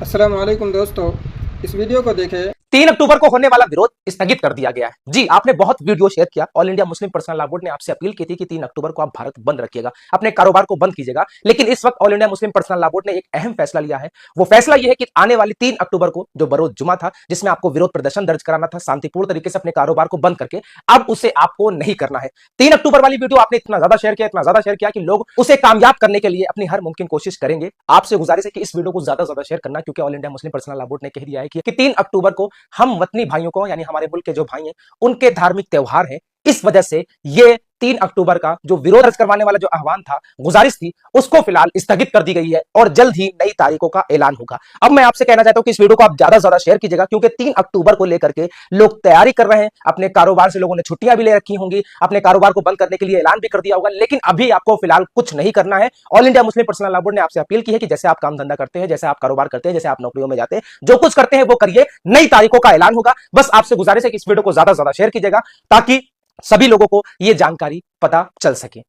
अस्सलाम वालेकुम दोस्तों, इस वीडियो को देखें। 3 अक्टूबर को होने वाला विरोध स्थगित कर दिया गया है। जी, आपने बहुत वीडियो शेयर किया। All India Muslim personal law board ने आपसे अपील की थी कि 3 अक्टूबर को आप भारत बंद रखिएगा, अपने कारोबार को बंद कीजिएगा। लेकिन इस वक्त all India Muslim personal law board ने एक अहम फैसला लिया है। वो फैसला यह है कि आने वाली 3 अक्टूबर को जो बरोज जुमा था, जिसमें आपको विरोध प्रदर्शन दर्ज कराना था शांतिपूर्ण तरीके से अपने कारोबार को बंद करके, अब उसे आपको नहीं करना है। 3 अक्टूबर वाली वीडियो आपने इतना ज्यादा शेयर किया कि लोग उसे कामयाब करने के लिए अपनी हर मुमकिन कोशिश करेंगे। आपसे गुजारिश है कि इस वीडियो को ज्यादा शेयर करना, क्योंकि all India Muslim personal law board ने कह दिया है कि 3 अक्टूबर को हम वतनी भाइयों को, यानी हमारे मुल्क के जो भाई हैं, उनके धार्मिक त्योहार हैं। इस वजह से ये 3 अक्टूबर का जो विरोध दर्ज करवाने वाला जो आह्वान था, गुजारिश थी, उसको फिलहाल स्थगित कर दी गई है और जल्द ही नई तारीखों का ऐलान होगा। अब मैं आपसे कहना चाहता हूं कि इस वीडियो को आप ज्यादा शेयर कीजिएगा, क्योंकि 3 अक्टूबर को लेकर के लोग तैयारी कर रहे हैं। अपने कारोबार से लोगों ने छुट्टियां भी ले रखी होंगी, अपने कारोबार को बंद करने के लिए ऐलान भी कर दिया होगा, लेकिन अभी आपको फिलहाल कुछ नहीं करना है। All India Muslim personal law board ने आपसे अपील की है कि जैसे आप काम धंधा करते हैं, जैसे आप कारोबार करते हैं, जैसे आप नौकरियों में जाते हैं, जो कुछ करते हैं वो करिए, नई तारीखों का ऐलान होगा। बस आपसे गुजारिश है कि इस वीडियो को ज्यादा शेयर कीजिएगा, ताकि सभी लोगों को यह जानकारी पता चल सके।